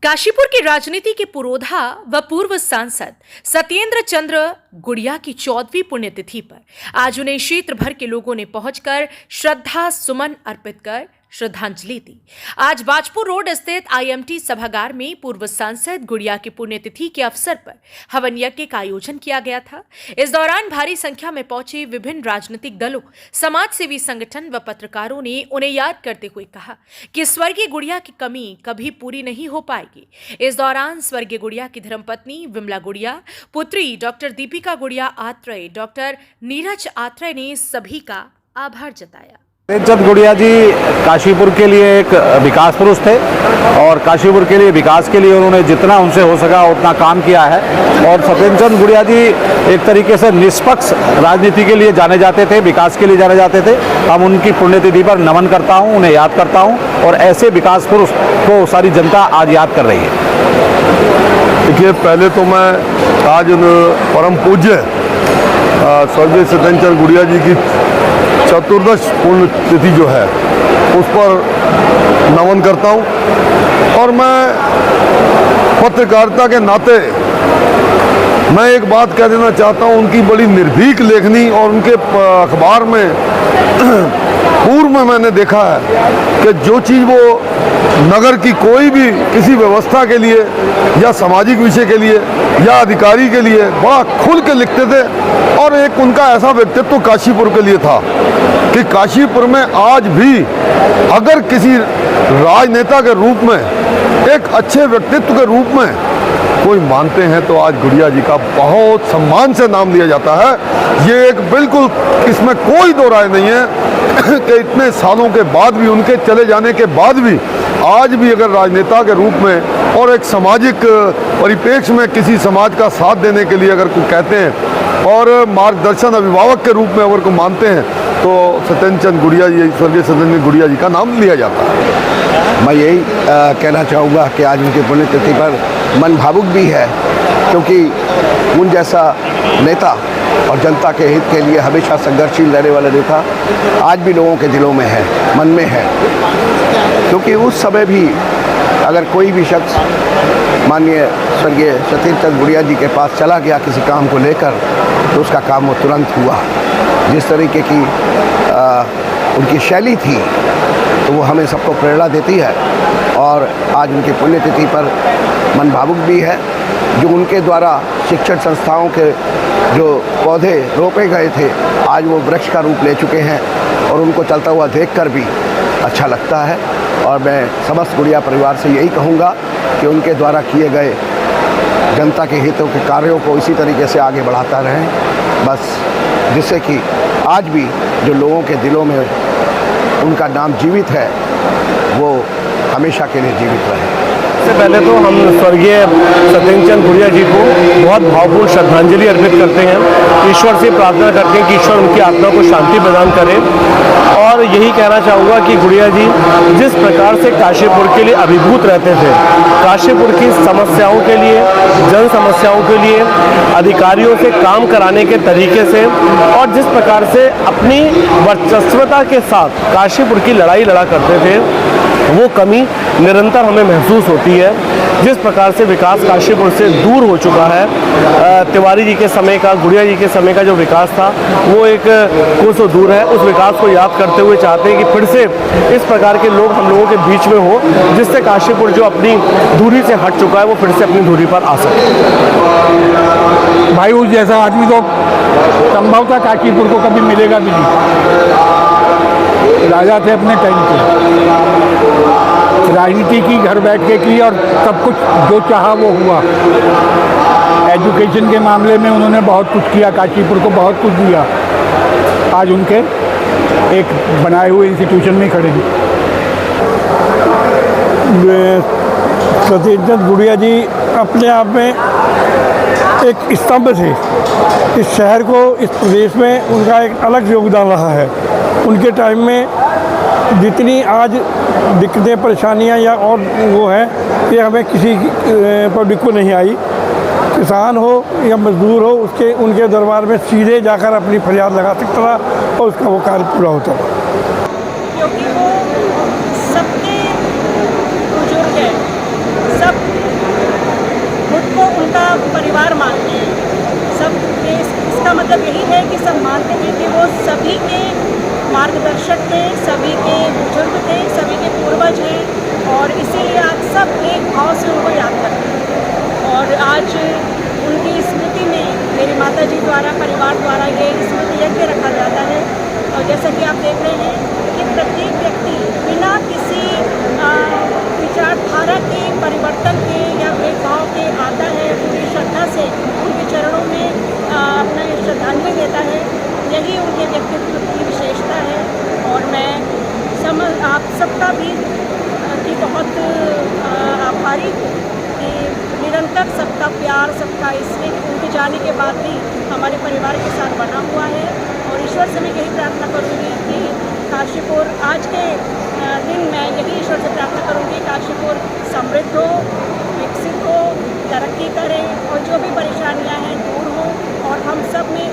काशीपुर की राजनीति के पुरोधा व पूर्व सांसद सत्येंद्र चंद्र गुड़िया की 14वीं पुण्यतिथि पर आज उन्हें क्षेत्र भर के लोगों ने पहुंचकर श्रद्धा सुमन अर्पित कर श्रद्धांजलि दी। आज बाजपुर रोड स्थित आईएमटी सभागार में पूर्व सांसद गुड़िया की पुण्यतिथि के अवसर पर हवन यज्ञ का आयोजन किया गया था। इस दौरान भारी संख्या में पहुंचे विभिन्न राजनीतिक दलों, समाज सेवी संगठन व पत्रकारों ने उन्हें याद करते हुए कहा कि स्वर्गीय गुड़िया की कमी कभी पूरी नहीं हो पाएगी। इस दौरान स्वर्गीय गुड़िया की धर्मपत्नी विमला गुड़िया, पुत्री डॉक्टर दीपिका गुड़िया आत्रेय, डॉक्टर नीरज आत्रेय ने सभी का आभार जताया। सत्येंद्र चंद्र गुड़िया जी काशीपुर के लिए एक विकास पुरुष थे और काशीपुर के लिए विकास के लिए उन्होंने जितना उनसे हो सका उतना काम किया है। और सत्येंद्र चंद्र गुड़िया जी एक तरीके से निष्पक्ष राजनीति के लिए जाने जाते थे, विकास के लिए जाने जाते थे। हम उनकी पुण्यतिथि पर नमन करता हूं, उन्हें याद करता हूं और ऐसे विकास पुरुष को सारी जनता आज याद कर रही है। देखिए, पहले तो मैं आज उन परम पूज्य स्वर्गीय सत्येंद्र चंद्र गुड़िया जी की चतुर्दश पुण्यतिथि जो है उस पर नमन करता हूं। और मैं पत्रकारिता के नाते मैं एक बात कह देना चाहता हूं, उनकी बड़ी निर्भीक लेखनी और उनके अखबार में पूर्व में मैंने देखा है कि जो चीज़ वो नगर की कोई भी किसी व्यवस्था के लिए या सामाजिक विषय के लिए या अधिकारी के लिए बड़ा खुल के लिखते थे। और एक उनका ऐसा व्यक्तित्व काशीपुर के लिए था कि काशीपुर में आज भी अगर किसी राजनेता के रूप में, एक अच्छे व्यक्तित्व के रूप में कोई मानते हैं तो आज गुड़िया जी का बहुत सम्मान से नाम लिया जाता है। ये एक बिल्कुल, इसमें कोई दो राय नहीं है कि इतने सालों के बाद भी, उनके चले जाने के बाद भी आज भी अगर राजनेता के रूप में और एक सामाजिक परिप्रेक्ष्य में किसी समाज का साथ देने के लिए अगर कोई कहते हैं और मार्गदर्शन अभिभावक के रूप में अगर को मानते हैं तो सत्येंद्र चंद्र गुड़िया जी, स्वर्गीय सत्येंद्र गुड़िया जी का नाम लिया जाता है। मैं यही कहना चाहूँगा कि आज उनकी पुण्यतिथि पर मन भावुक भी है, क्योंकि उन जैसा नेता और जनता के हित के लिए हमेशा संघर्षशील रहने वाला नेता आज भी लोगों के दिलों में है, मन में है। क्योंकि उस समय भी अगर कोई भी शख्स माननीय स्वर्गीय सत्येंद्र चंद्र गुड़िया जी के पास चला गया किसी काम को लेकर तो उसका काम वो तुरंत हुआ। जिस तरीके की उनकी शैली थी तो वो हमें सबको प्रेरणा देती है। और आज उनकी पुण्यतिथि पर मन भावुक भी है। जो उनके द्वारा शिक्षण संस्थाओं के जो पौधे रोपे गए थे आज वो वृक्ष का रूप ले चुके हैं और उनको चलता हुआ देखकर भी अच्छा लगता है। और मैं समस्त गुड़िया परिवार से यही कहूँगा कि उनके द्वारा किए गए जनता के हितों के कार्यों को इसी तरीके से आगे बढ़ाता रहें, बस जिससे कि आज भी जो लोगों के दिलों में उनका नाम जीवित है वो हमेशा के लिए जीवित रहे। सबसे पहले तो हम स्वर्गीय सत्येंद्र चंद्र गुड़िया जी को बहुत भावपूर्ण श्रद्धांजलि अर्पित करते हैं। ईश्वर से प्रार्थना करते हैं कि ईश्वर उनकी आत्मा को शांति प्रदान करे। और यही कहना चाहूँगा कि गुड़िया जी जिस प्रकार से काशीपुर के लिए अभिभूत रहते थे, काशीपुर की समस्याओं के लिए, जन समस्याओं के लिए अधिकारियों से काम कराने के तरीके से और जिस प्रकार से अपनी वर्चस्वता के साथ काशीपुर की लड़ाई लड़ा करते थे, वो कमी निरंतर हमें महसूस होती है। जिस प्रकार से विकास काशीपुर से दूर हो चुका है, तिवारी जी के समय का, गुड़िया जी के समय का जो विकास था वो एक कोसों दूर है। उस विकास को याद करते हुए चाहते हैं कि फिर से इस प्रकार के लोग हम लोगों के बीच में हो, जिससे काशीपुर जो अपनी दूरी से हट चुका है वो फिर से अपनी दूरी पर आ सके। भाई उस जैसा आदमी तो संभव था काशीपुर को कभी मिलेगा भी नहीं। राजा थे अपने टाइम के, राजनीति की घर बैठ के की और सब कुछ जो चाहा वो हुआ। एजुकेशन के मामले में उन्होंने बहुत कुछ किया, काशीपुर को बहुत कुछ दिया। आज उनके एक बनाए हुए इंस्टीट्यूशन में खड़े हैं। सत्येंद्र चंद्र गुड़िया जी अपने आप में एक स्तंभ थे। इस शहर को, इस प्रदेश में उनका एक अलग योगदान रहा है। उनके टाइम में जितनी आज दिक्कतें, परेशानियां या और वो है, ये हमें किसी पब्लिक को नहीं आई। किसान हो या मजदूर हो, उनके दरबार में सीधे जाकर अपनी फरियाद लगा सकता था और उसका वो कार्य पूरा होता था। क्योंकि वो सबके बुजुर्ग हैं, सब और इसीलिए आज सब एक भाव से उनको याद करते हैं। और आज उनकी स्मृति में मेरी माताजी द्वारा, परिवार द्वारा ये स्मृति यज्ञ रखा जाता है। और जैसा कि आप देख रहे हैं कि प्रत्येक व्यक्ति बिना किसी विचारधारा के परिवर्तन के या भेदभाव के आता है, पूरी श्रद्धा से उनके चरणों में अपना श्रद्धांजलि देता है। यही उनके व्यक्तित्व की विशेषता है। और मैं आप सबका भी की बहुत आभारी हूँ कि निरंतर सबका प्यार, सबका स्नेह उनके जाने के बाद भी हमारे परिवार के साथ बना हुआ है। और ईश्वर से मैं यही प्रार्थना करूँगी कि काशीपुर आज के दिन मैं यही ईश्वर से प्रार्थना करूँगी काशीपुर समृद्ध हो, विकसित हो, तरक्की करे और जो भी परेशानियां हैं दूर हो और हम सब में